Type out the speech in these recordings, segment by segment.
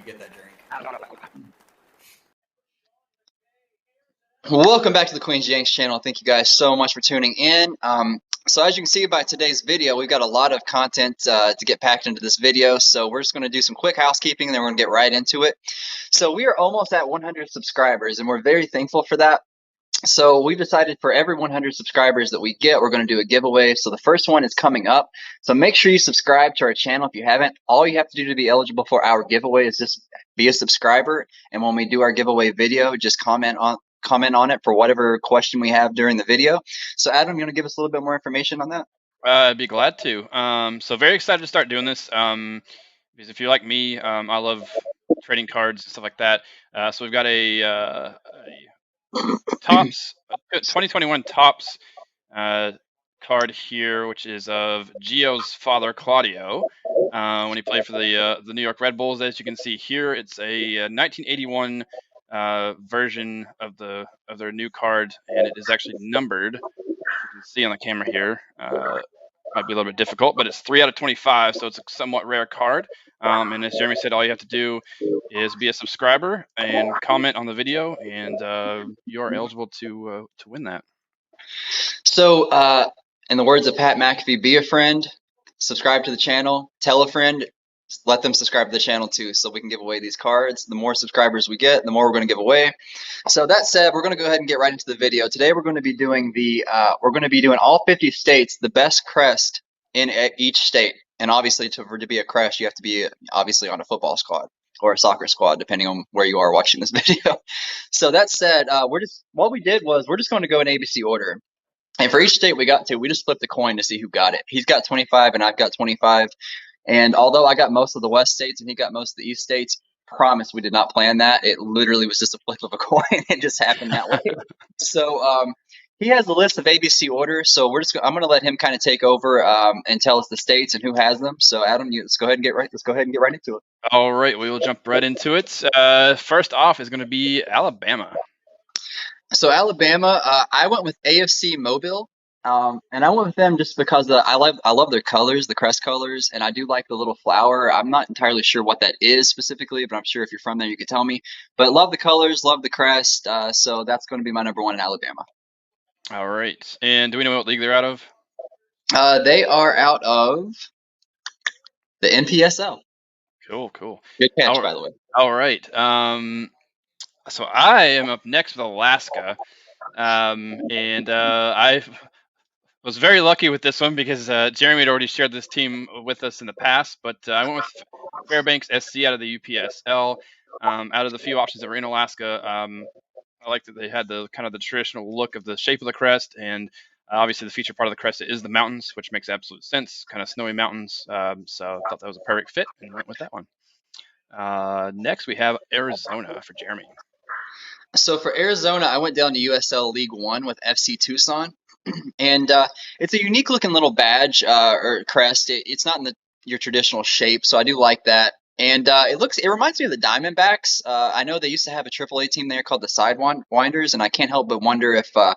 you get that drink. Welcome back to the Queen's Yanks channel. Thank you guys so much for tuning in. So as you can see by today's video, we've got a lot of content to get packed into this video. So we're just going to do some quick housekeeping and then we're going to get right into it. So we are almost at 100 subscribers and we're very thankful for that. So we've decided for every 100 subscribers that we get, we're going to do a giveaway. So the first one is coming up. So make sure you subscribe to our channel if you haven't. All you have to do to be eligible for our giveaway is just be a subscriber. And when we do our giveaway video, just comment on it for whatever question we have during the video. So Adam, you want to give us a little bit more information on that? I'd be glad to. So very excited to start doing this. Because if you're like me, I love trading cards and stuff like that. So we've got a Topps 2021 Topps card here, which is of Gio's father, Claudio, when he played for the New York Red Bulls. As you can see here, it's a 1981 version of their new card, and it is actually numbered. As you can see on the camera here. Might be a little bit difficult, but it's 3 out of 25, so it's a somewhat rare card. And as Jeremy said, all you have to do is be a subscriber and comment on the video, and you're eligible to win that. So, in the words of Pat McAfee, be a friend, subscribe to the channel, tell a friend, let them subscribe to the channel too, so we can give away these cards. The more subscribers we get, the more we're going to give away. So that said, we're going to go ahead and get right into the video. Today we're going to be doing all 50 states, the best crest in each state. And obviously, to be a crest, you have to be obviously on a football squad or a soccer squad, depending on where you are watching this video. So that said, we're just going to go in ABC order. And for each state we just flipped a coin to see who got it. He's got 25 and I've got 25. And although I got most of the West states and he got most of the East states, promise we did not plan that. It literally was just a flip of a coin. It just happened that way. So he has a list of ABC order. So I'm going to let him kind of take over and tell us the states and who has them. So Adam, let's go ahead and get right into it. All right, we will jump right into it. First off is going to be Alabama. So Alabama, I went with AFC Mobile. And I went with them just because I love their colors, the crest colors, and I do like the little flower. I'm not entirely sure what that is specifically, but I'm sure if you're from there, you could tell me. But love the colors, love the crest, so that's going to be my number one in Alabama. All right, and do we know what league they're out of? They are out of the NPSL. Cool. Good catch, by the way. All right. So I am up next with Alaska, and I was very lucky with this one because Jeremy had already shared this team with us in the past, but I went with Fairbanks SC out of the UPSL. Out of the few options that were in Alaska, I liked that they had the kind of the traditional look of the shape of the crest, and obviously the feature part of the crest is the mountains, which makes absolute sense, kind of snowy mountains. So I thought that was a perfect fit and went with that one. Next, we have Arizona for Jeremy. So for Arizona, I went down to USL League One with FC Tucson. And it's a unique looking little badge or crest. It's not in your traditional shape, so I do like that. And it reminds me of the Diamondbacks. I know they used to have a AAA team there called the Sidewinders, and I can't help but wonder if a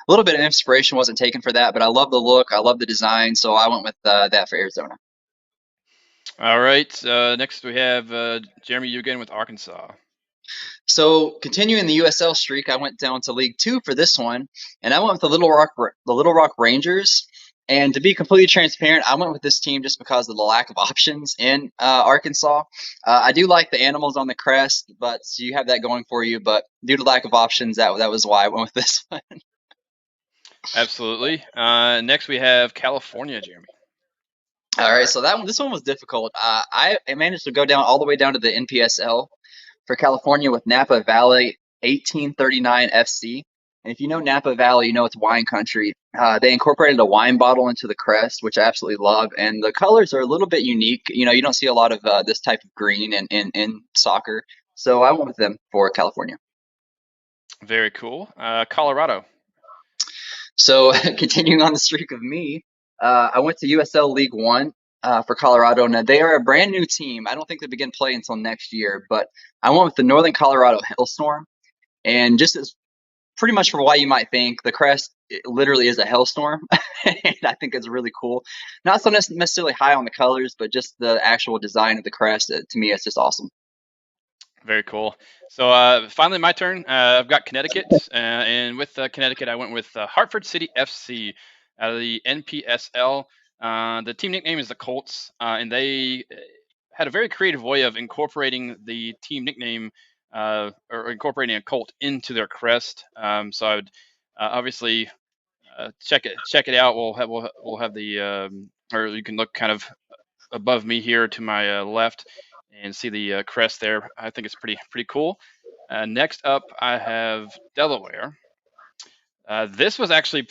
little bit of inspiration wasn't taken for that. But I love the look, I love the design, so I went with that for Arizona. All right. Next we have Jeremy, you again with Arkansas. So continuing the USL streak, I went down to League Two for this one, and I went with the Little Rock Rangers. And to be completely transparent, I went with this team just because of the lack of options in Arkansas. I do like the animals on the crest, but so you have that going for you. But due to lack of options, that was why I went with this one. Absolutely. Next we have California, Jeremy. All right, so this one was difficult. I managed to go all the way down to the NPSL for California with Napa Valley 1839 FC. And if you know Napa Valley, you know it's wine country. They incorporated a wine bottle into the crest, which I absolutely love. And the colors are a little bit unique. You know, you don't see a lot of this type of green in soccer. So I went with them for California. Very cool. Colorado. So continuing on the streak of me, I went to USL League One for Colorado. Now, they are a brand new team. I don't think they begin play until next year, but I went with the Northern Colorado Hailstorm. And just as pretty much for why you might think, the crest literally is a hailstorm. And I think it's really cool. Not so necessarily high on the colors, but just the actual design of the crest. To me, it's just awesome. Very cool. So finally, my turn. I've got Connecticut, and with Connecticut, I went with Hartford City FC out of the NPSL. The team nickname is the Colts, and they had a very creative way of incorporating the team nickname or incorporating a Colt into their crest. So I would obviously check it out. We'll have the or you can look kind of above me here to my left and see the crest there. I think it's pretty cool. Next up, I have Delaware. This was actually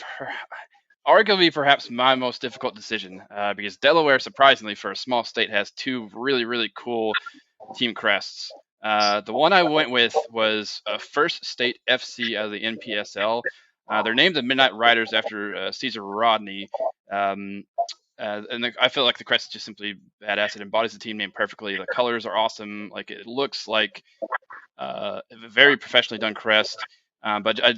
arguably perhaps my most difficult decision because Delaware, surprisingly for a small state, has two really cool team crests. The one I went with was First State FC out of the NPSL. They're named the Midnight Riders after Caesar Rodney. Um, I feel like the crest is just simply badass. It embodies the team name perfectly. The colors are awesome. Like it looks like a very professionally done crest. But I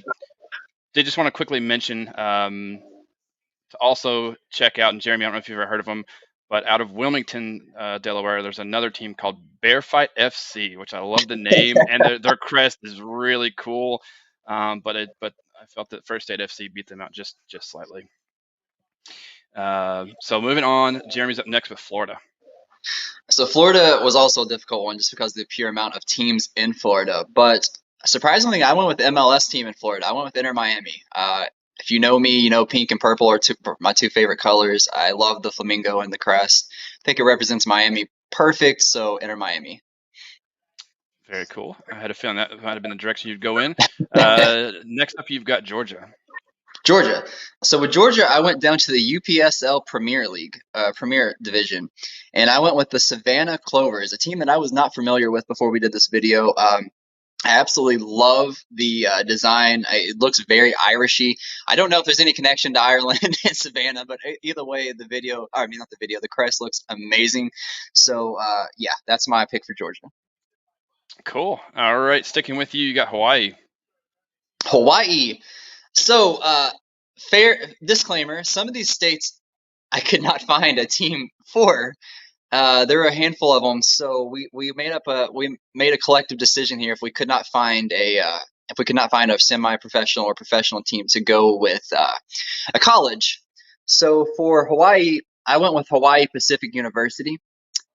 did just want to quickly mention to also check out, and Jeremy, I don't know if you've ever heard of them, but out of Wilmington, Delaware, there's another team called Bear Fight FC, which I love the name, and their crest is really cool. But I felt that First State FC beat them out just slightly. So moving on, Jeremy's up next with Florida. So Florida was also a difficult one just because of the pure amount of teams in Florida. But surprisingly, I went with the MLS team in Florida. I went with Inter Miami. If you know me, you know pink and purple are my two favorite colors. I love the flamingo and the crest. I think it represents Miami perfect, so Inter Miami. Very cool. I had a feeling that might have been the direction you'd go in. Next up, you've got Georgia. Georgia. So with Georgia, I went down to the UPSL Premier League, Premier Division, and I went with the Savannah Clovers, a team that I was not familiar with before we did this video. I absolutely love the design. It looks very Irishy. I don't know if there's any connection to Ireland and Savannah, but either way, the crest looks amazing. So yeah, that's my pick for Georgia. Cool. All right, sticking with you, you got Hawaii. Hawaii. So fair disclaimer: some of these states I could not find a team for. There are a handful of them, so we made a collective decision here. If we could not find a semi-professional or professional team to go with a college. So for Hawaii, I went with Hawaii Pacific University.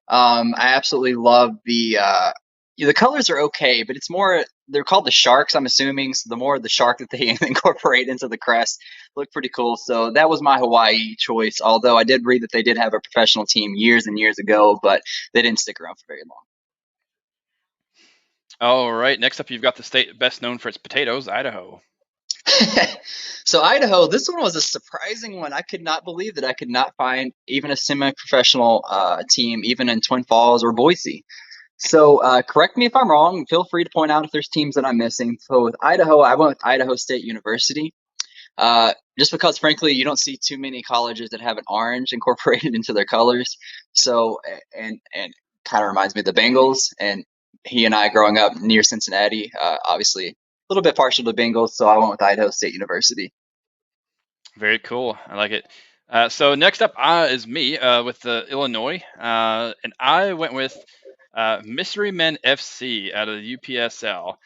I absolutely love the colors are okay, but it's more they're called the Sharks, I'm assuming. So the more the shark that they incorporate into the crest look pretty cool. So that was my Hawaii choice. Although I did read that they did have a professional team years and years ago, but they didn't stick around for very long. All right, next up you've got the state best known for its potatoes, Idaho. So Idaho, this one was a surprising one. I could not believe that I could not find even a semi-professional team, even in Twin Falls or Boise. So correct me if I'm wrong. Feel free to point out if there's teams that I'm missing. So with Idaho, I went with Idaho State University. Just because, frankly, you don't see too many colleges that have an orange incorporated into their colors. So and kind of reminds me of the Bengals. And he and I, growing up near Cincinnati, obviously a little bit partial to Bengals. So I went with Idaho State University. Very cool. I like it. So next up is me with the Illinois, and I went with Mystery Men FC out of the UPSL.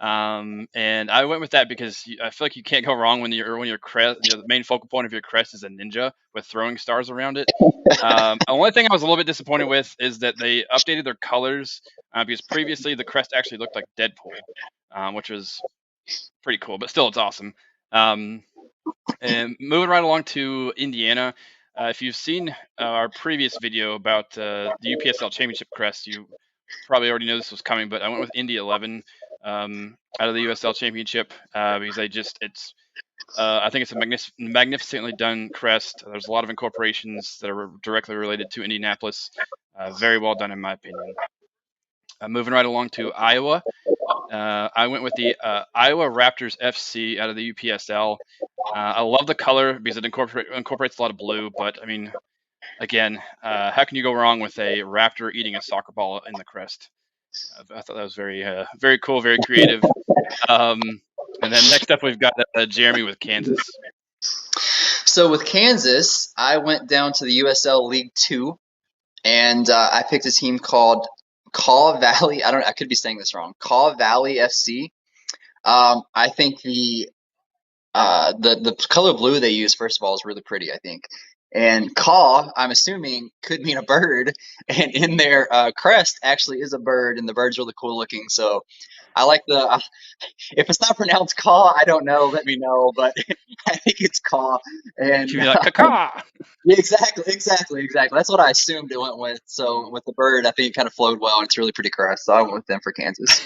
And I went with that because I feel like you can't go wrong when your crest, the main focal point of your crest is a ninja with throwing stars around it. The only thing I was a little bit disappointed with is that they updated their colors because previously the crest actually looked like Deadpool, which was pretty cool, but still it's awesome. And moving right along to Indiana, if you've seen our previous video about the UPSL Championship crest, you probably already know this was coming, but I went with Indy 11 out of the USL Championship because I think it's a magnificently done crest. There's a lot of incorporations that are directly related to Indianapolis. Very well done, in my opinion. Moving right along to Iowa, I went with the Iowa Raptors FC out of the UPSL. I love the color because it incorporates a lot of blue, but I mean, again, how can you go wrong with a raptor eating a soccer ball in the crest? I thought that was very cool, very creative. And then next up, we've got Jeremy with Kansas. So with Kansas, I went down to the USL League Two, and I picked a team called Kaw Valley. I could be saying this wrong. Kaw Valley FC. I think the color blue they use, first of all, is really pretty, I think. And caw, I'm assuming, could mean a bird, and in their crest actually is a bird, and the bird's really cool looking. So I like if it's not pronounced caw, I don't know. Let me know, but I think it's caw. And She'd be like, caca. yeah, exactly. That's what I assumed it went with. So with the bird, I think it kind of flowed well, and it's really pretty crest. So I went with them for Kansas.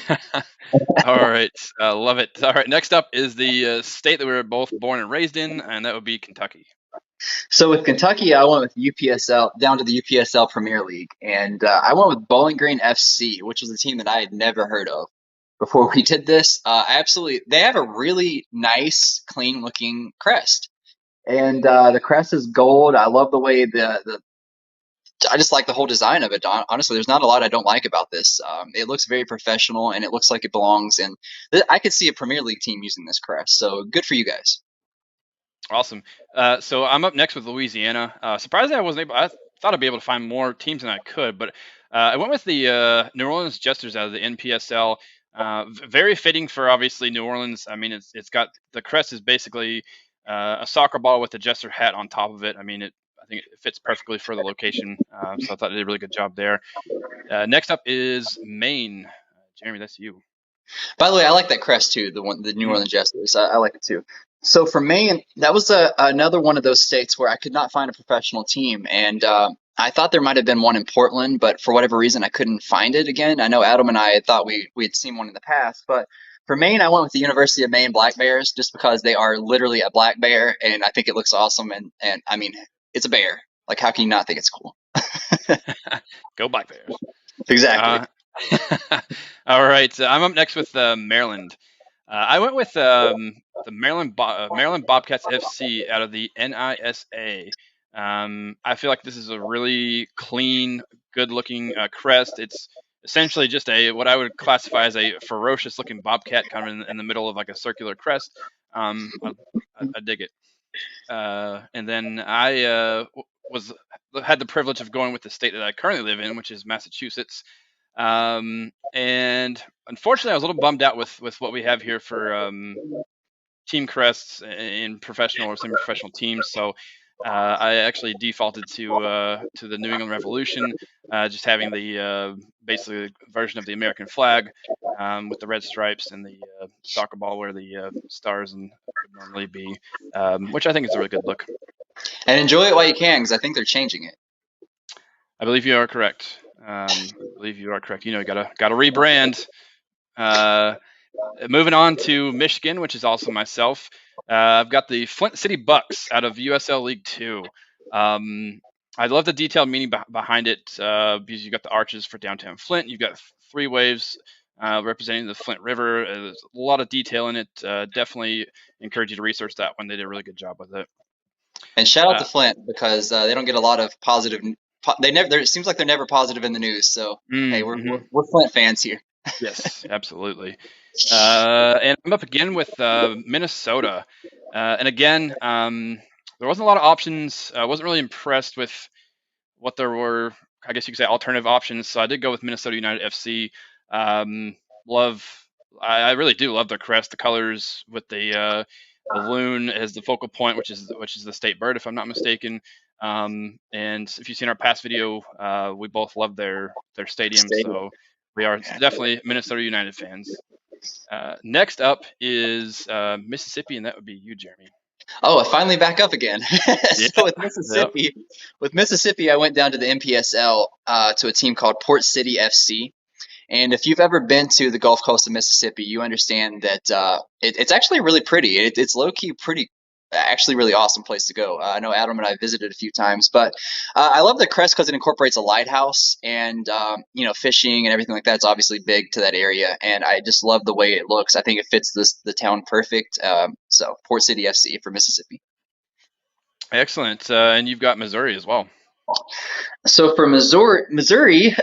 All right, love it. All right, next up is the state that we were both born and raised in, and that would be Kentucky. So with Kentucky, I went with UPSL down to the UPSL Premier League, and I went with Bowling Green FC, which was a team that I had never heard of before we did this. They have a really nice, clean-looking crest, and the crest is gold. I love the way I just like the whole design of it. Honestly, there's not a lot I don't like about this. It looks very professional, and it looks like it belongs. And I could see a Premier League team using this crest. So good for you guys. Awesome. So I'm up next with Louisiana. Surprisingly, I wasn't able. I thought I'd be able to find more teams than I could, but I went with the New Orleans Jesters out of the NPSL. Very fitting for obviously New Orleans. I mean, it's got the crest is basically a soccer ball with a Jester hat on top of it. I mean, I think it fits perfectly for the location. So I thought they did a really good job there. Next up is Maine. Jeremy, that's you. By the way, I like that crest too, the New Orleans Jesters. I like it too. So for Maine, that was another one of those states where I could not find a professional team, and I thought there might have been one in Portland, but for whatever reason, I couldn't find it again. I know Adam and I had thought we had seen one in the past, but for Maine, I went with the University of Maine Black Bears just because they are literally a black bear, and I think it looks awesome. And I mean, it's a bear. Like, how can you not think it's cool? Go Black Bears. Exactly. All right, I'm up next with Maryland. I went with the Maryland Bobcats FC out of the NISA. I feel like this is a really clean, good-looking crest. It's essentially just what I would classify as a ferocious-looking bobcat, kind of in the middle of like a circular crest. I dig it. And then I had the privilege of going with the state that I currently live in, which is Massachusetts. And unfortunately, I was a little bummed out with what we have here for team crests in professional or semi-professional teams. So I actually defaulted to the New England Revolution, just having the basically version of the American flag with the red stripes and the soccer ball where the stars would normally be, which I think is a really good look. And enjoy it while you can, because I think they're changing it. I believe you are correct. You know, gotta rebrand. Moving on to Michigan, which is also myself. I've got the Flint City Bucks out of USL League Two. I love the detailed meaning behind it because you've got the arches for downtown Flint. You've got 3 waves representing the Flint River. There's a lot of detail in it. Definitely encourage you to research that one. They did a really good job with it. And shout out to Flint because they don't get a lot of positive. It seems like they're never positive in the news. So hey, we're Flint fans here. Yes, absolutely. And I'm up again with Minnesota. And again, there wasn't a lot of options. I wasn't really impressed with what there were, I guess you could say, alternative options. So I did go with Minnesota United FC. I really do love their crest, the colors with the loon as the focal point, which is the state bird, if I'm not mistaken. And if you've seen our past video, we both love their stadium. So we are definitely Minnesota United fans. Next up is Mississippi, and that would be you, Jeremy. Oh, finally back up again. So with Mississippi, I went down to the NPSL to a team called Port City FC. And if you've ever been to the Gulf Coast of Mississippi, you understand that it's actually really pretty. It's low-key pretty, actually really awesome place to go. I know Adam and I visited a few times, but I love the crest because it incorporates a lighthouse and, fishing and everything like that. It's obviously big to that area, and I just love the way it looks. I think it fits the town perfect. So Port City FC for Mississippi. Excellent. And you've got Missouri as well. So for Missouri,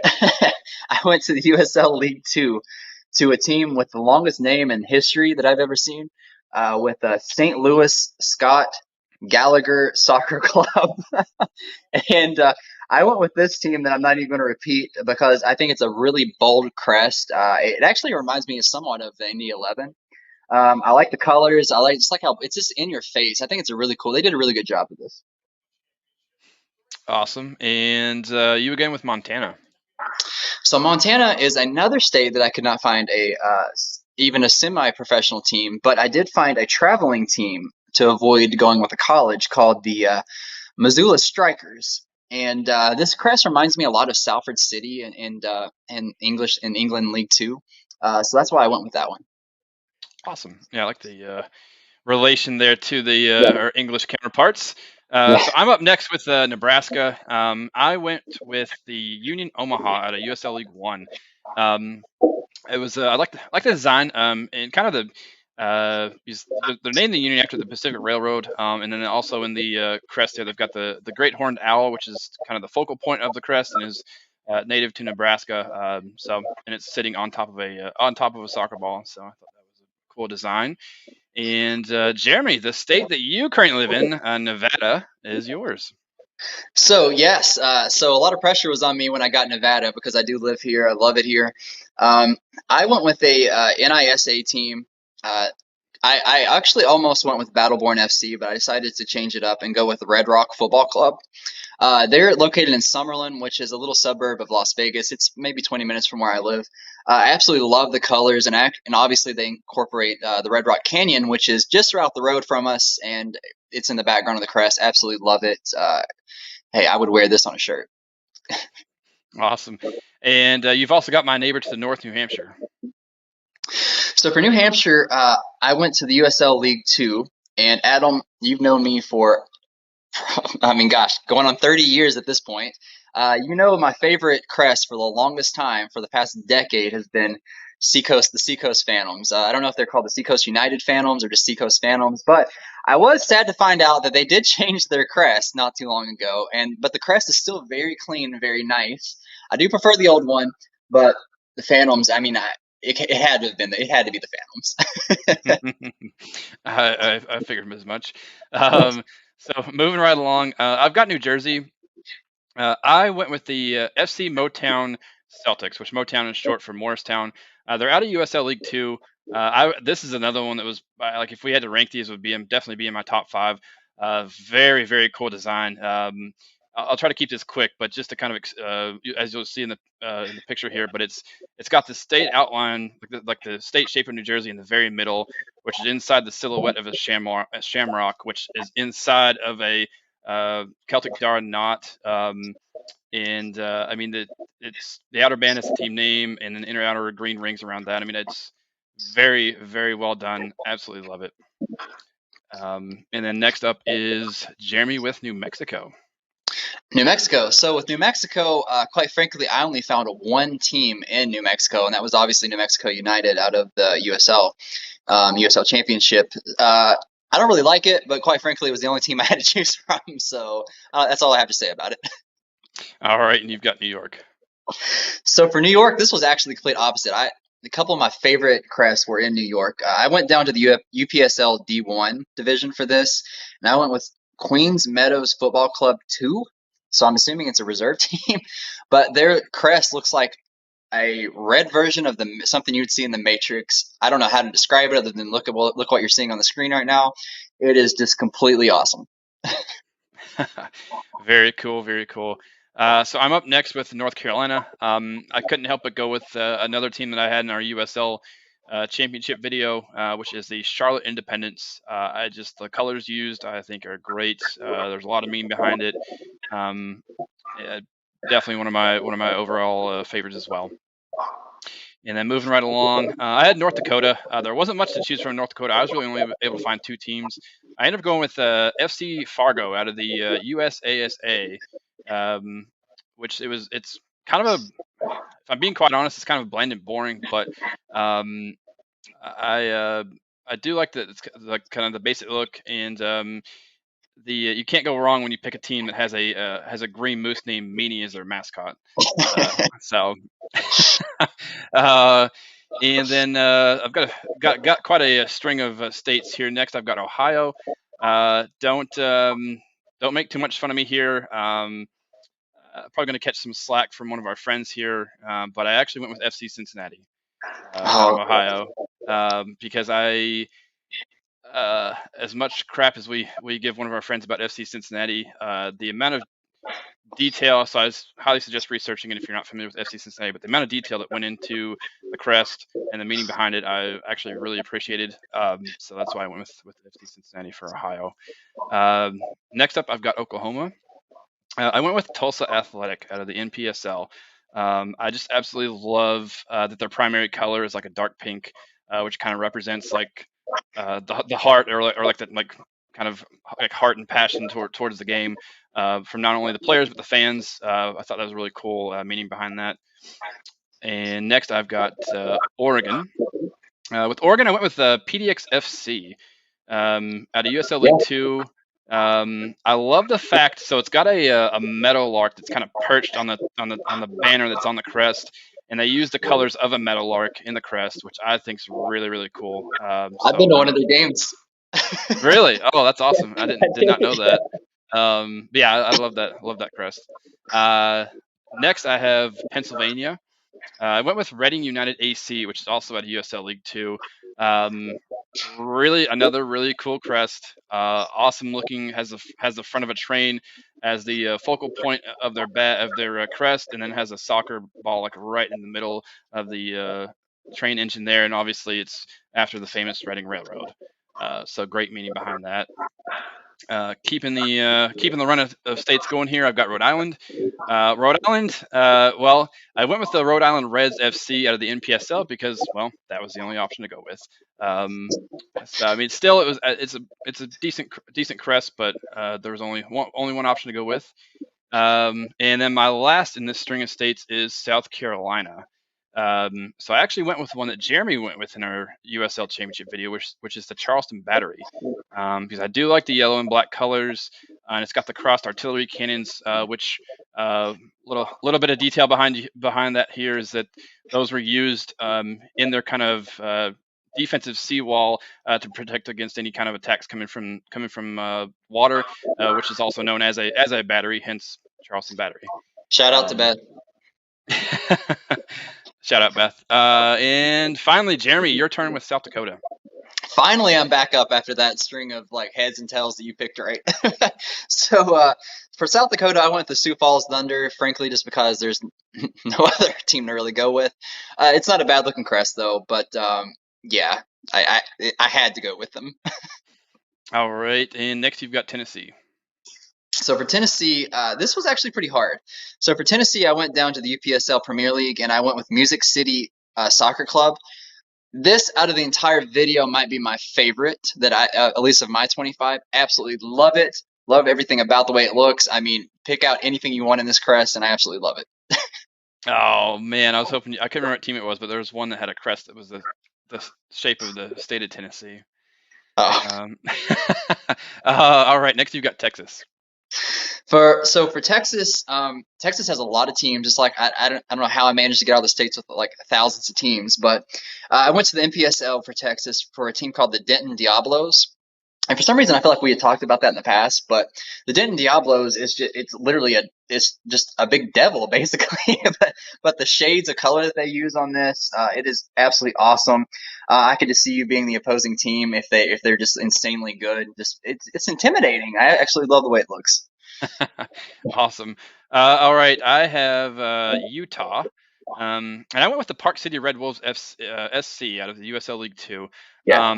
I went to the USL League Two to a team with the longest name in history that I've ever seen, with St. Louis Scott Gallagher Soccer Club. And I went with this team that I'm not even going to repeat because I think it's a really bold crest. It actually reminds me somewhat of the Indy 11. I like the colors. I like just like how it's just in your face. I think it's a really cool. They did a really good job with this. Awesome. And you again with Montana. So Montana is another state that I could not find even a semi-professional team, but I did find a traveling team to avoid going with a college called the Missoula Strikers. And this crest reminds me a lot of Salford City and English in England League Two. So that's why I went with that one. Awesome. Yeah, I like the relation there to the Yeah. our English counterparts. Yeah. So I'm up next with Nebraska. I went with the Union Omaha out of USL League One. Um, it was I like the design and kind of they're named the Union after the Pacific Railroad, and then also in the crest there they've got the Great Horned Owl, which is kind of the focal point of the crest and is native to Nebraska. And it's sitting on top of a soccer ball. So I thought that was a cool design. And Jeremy, the state that you currently live in, Nevada, is yours. So yes, so a lot of pressure was on me when I got Nevada because I do live here. I love it here. Um, I went with a NISA team. Uh, I actually almost went with Battleborn FC, but I decided to change it up and go with Red Rock Football Club. They're located in Summerlin, which is a little suburb of Las Vegas. It's maybe 20 minutes from where I live. I absolutely love the colors, and obviously they incorporate the Red Rock Canyon, which is just around the road from us, and it's in the background of the crest. Absolutely love it. Hey, I would wear this on a shirt. Awesome. And you've also got my neighbor to the north, New Hampshire. So for New Hampshire, I went to the USL League Two, and Adam, you've known me for, I mean, gosh, going on 30 years at this point. You know, my favorite crest for the longest time, for the past decade, has been the Seacoast Phantoms. I don't know if they're called the Seacoast United Phantoms or just Seacoast Phantoms, but I was sad to find out that they did change their crest not too long ago, but the crest is still very clean and very nice. I do prefer the old one, but the Phantoms, I mean, it had to have been, it had to be the Phantoms. I figured as much. So moving right along, I've got New Jersey. I went with the FC Motown Celtics, which Motown is short for Morristown. They're out of USL League Two. This is another one that was like if we had to rank these, would definitely be in my top five. Very very cool design. I'll try to keep this quick, but just to kind of as you'll see in the picture here, but it's got the state outline like the state shape of New Jersey in the very middle, which is inside the silhouette of a shamrock, which is inside of a Celtic darn knot. And I mean it's the outer band is the team name, and then inner outer green rings around that. I mean it's very very well done. Absolutely love it. And then next up is Jeremy with New Mexico. New Mexico. So with New Mexico, quite frankly, I only found one team in New Mexico, and that was obviously New Mexico United out of the USL Championship. I don't really like it, but quite frankly, it was the only team I had to choose from. So that's all I have to say about it. All right, and you've got New York. So for New York, this was actually the complete opposite. A couple of my favorite crests were in New York. I went down to the UPSL D1 division for this, and I went with Queens Meadows Football Club 2. So I'm assuming it's a reserve team, but their crest looks like a red version of something you'd see in the Matrix. I don't know how to describe it other than look what you're seeing on the screen right now. It is just completely awesome. Very cool, very cool. So I'm up next with North Carolina. I couldn't help but go with another team that I had in our USL championship video, which is the Charlotte Independents. The colors used I think are great. There's a lot of meaning behind it. Yeah, definitely one of my overall favorites as well. And then moving right along, I had North Dakota. There wasn't much to choose from in North Dakota. I was really only able to find two teams. I ended up going with FC Fargo out of the USASA, it's kind of if I'm being quite honest, it's kind of bland and boring, but I do like the kind of the basic look, and you can't go wrong when you pick a team that has a green moose named Meanie as their mascot. So, and then I've got quite a string of states here. Next, I've got Ohio. Don't make too much fun of me here. Probably going to catch some slack from one of our friends here, but I actually went with FC Cincinnati out of Oh, Ohio because as much crap as we give one of our friends about FC Cincinnati, the amount of detail. So I highly suggest researching it if you're not familiar with FC Cincinnati. But the amount of detail that went into the crest and the meaning behind it, I actually really appreciated. So that's why I went with FC Cincinnati for Ohio. Next up, I've got Oklahoma. I went with Tulsa Athletic out of the NPSL. I just absolutely love that their primary color is like a dark pink, which kind of represents like the heart or like that like kind of like heart and passion towards the game from not only the players but the fans. I thought that was really cool meaning behind that. And next, I've got Oregon. With Oregon, I went with PDX FC out of USL League Two. I love the fact so it's got a meadowlark that's kind of perched on the banner that's on the crest, and they use the colors of a meadowlark in the crest, which I think is really really cool. I've been to one of their games. Really, oh, that's awesome. I did not know that. But yeah, I love that. Love that crest. Next, I have Pennsylvania. I went with Reading United AC, which is also at USL League Two. Really, another really cool crest. Awesome looking. Has the front of a train as the focal point of their crest, and then has a soccer ball like right in the middle of the train engine there. And obviously, it's after the famous Reading Railroad. So great meaning behind that. Keeping the run of states going here, I've got Rhode Island. Rhode Island. Well, I went with the Rhode Island Reds FC out of the NPSL because, well, that was the only option to go with. So, I mean, still, it's a decent crest, but there was only one option to go with. And then my last in this string of states is South Carolina. So I actually went with one that Jeremy went with in our USL Championship video, which is the Charleston Battery, because I do like the yellow and black colors, and it's got the crossed artillery cannons, which little bit of detail behind that here is that those were used in their kind of defensive seawall to protect against any kind of attacks coming from water, which is also known as a battery, hence Charleston Battery. Shout out to Beth. Shout out, Beth. And finally, Jeremy, your turn with South Dakota. Finally, I'm back up after that string of like heads and tails that you picked right. So for South Dakota, I went with the Sioux Falls Thunder, frankly, just because there's no other team to really go with. It's not a bad looking crest though, but yeah, I had to go with them. All right, and next you've got Tennessee. So for Tennessee, this was actually pretty hard. So for Tennessee, I went down to the UPSL Premier League, and I went with Music City Soccer Club. This, out of the entire video, might be my favorite that at least of my 25. Absolutely love it. Love everything about the way it looks. I mean, pick out anything you want in this crest, and I absolutely love it. Oh man, I was hoping I couldn't remember what team it was, but there was one that had a crest that was the shape of the state of Tennessee. Oh. All right, next you've got Texas. For Texas, Texas has a lot of teams. Just like I don't know how I managed to get all the states with like thousands of teams, but I went to the NPSL for Texas for a team called the Denton Diablos. And for some reason, I feel like we had talked about that in the past, but the Denton Diablos is it's just a big devil basically. but the shades of color that they use on this, it is absolutely awesome. I could just see you being the opposing team if they're just insanely good. Just it's intimidating. I actually love the way it looks. Awesome. All right, I have Utah. And I went with the Park City Red Wolves SC out of the USL League Two. Yeah.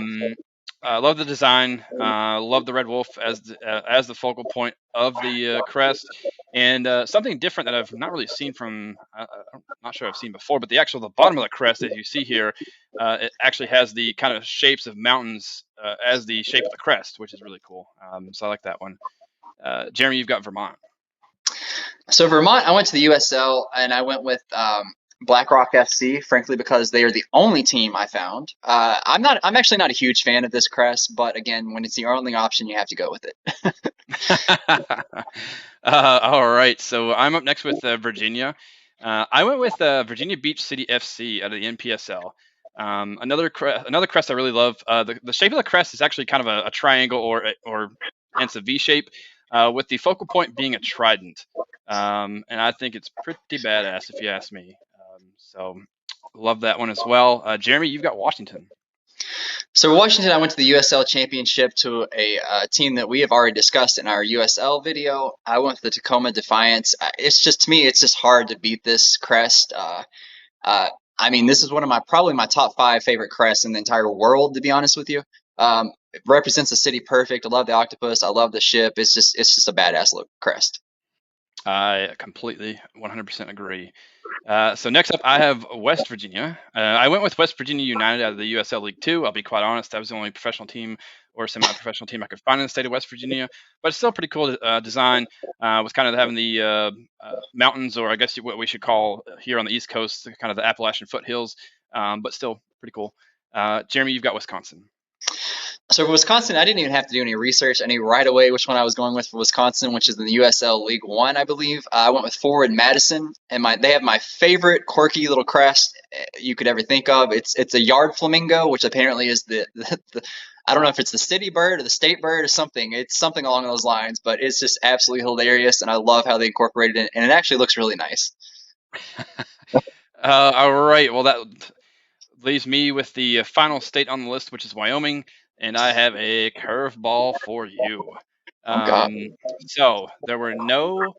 I love the design. Love the red wolf as the focal point of the crest, and something different that I've not really seen from. I'm not sure I've seen before, but the bottom of the crest, as you see here, it actually has the kind of shapes of mountains as the shape of the crest, which is really cool. So I like that one. Jeremy, you've got Vermont. So Vermont, I went to the USL and I went with BlackRock FC, frankly, because they are the only team I found. I'm actually not a huge fan of this crest, but again, when it's the only option, you have to go with it. All right, so I'm up next with Virginia. I went with Virginia Beach City FC out of the NPSL. Another crest I really love. The shape of the crest is actually kind of a triangle or hence a V shape, with the focal point being a trident. And I think it's pretty badass if you ask me. So love that one as well. Jeremy, you've got Washington. So Washington, I went to the USL Championship to a team that we have already discussed in our USL video. I went with the Tacoma Defiance. It's just, to me, it's just hard to beat this crest. Uh, I mean, this is one of probably my top 5 favorite crests in the entire world, to be honest with you. It represents the city perfect. I love the octopus. I love the ship. It's just a badass look crest. I completely 100% agree. So next up, I have West Virginia. I went with West Virginia United out of the USL League Two. I'll be quite honest, that was the only professional team or semi-professional team I could find in the state of West Virginia. But it's still pretty cool design. With kind of having the mountains, or I guess what we should call here on the East Coast, kind of the Appalachian foothills. But still pretty cool. Jeremy, you've got Wisconsin. So for Wisconsin, I didn't even have to do any research. I knew right away which one I was going with for Wisconsin, which is in the USL League One, I believe. I went with Forward Madison, and they have my favorite quirky little crest you could ever think of. It's a yard flamingo, which apparently is the I don't know if it's the city bird or the state bird or something. It's something along those lines, but it's just absolutely hilarious, and I love how they incorporated it, and it actually looks really nice. All right. Well, that leaves me with the final state on the list, which is Wyoming, and I have a curveball for you. Oh God. So there were no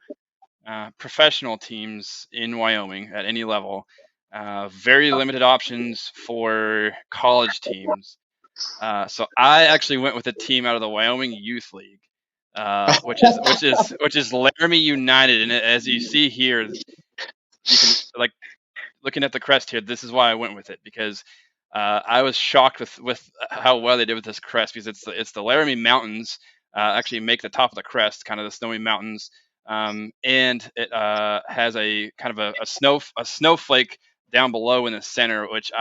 professional teams in Wyoming at any level. Very limited options for college teams. So I actually went with a team out of the Wyoming Youth League, which is Laramie United. And as you see here, you can, like, looking at the crest here, this is why I went with it, because I was shocked with how well they did with this crest, because it's the Laramie Mountains actually make the top of the crest, kind of the snowy mountains, and it has a kind of a snowflake down below in the center, which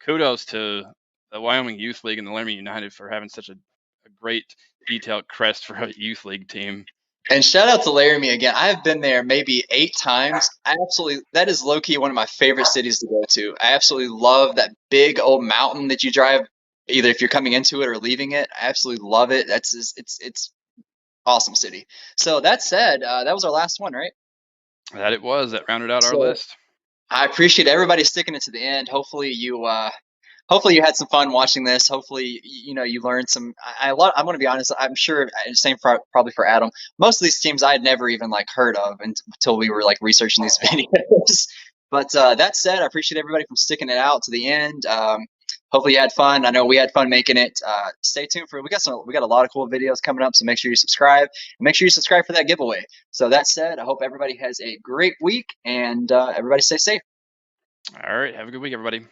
kudos to the Wyoming Youth League and the Laramie United for having such a great detailed crest for a youth league team. And shout out to Laramie again. I've been there maybe 8 times. That is low key one of my favorite cities to go to. I absolutely love that big old mountain that you drive, either if you're coming into it or leaving it. I absolutely love it. It's awesome city. So that said, that was our last one, right? That rounded out our list. I appreciate everybody sticking it to the end. Hopefully you had some fun watching this. Hopefully, you learned some. I'm going to be honest. I'm sure, same probably for Adam. Most of these teams I had never even heard of until we were researching these videos. But that said, I appreciate everybody from sticking it out to the end. Hopefully you had fun. I know we had fun making it. Stay tuned we got a lot of cool videos coming up. So make sure you subscribe, and make sure you subscribe for that giveaway. So that said, I hope everybody has a great week, and everybody stay safe. All right. Have a good week, everybody.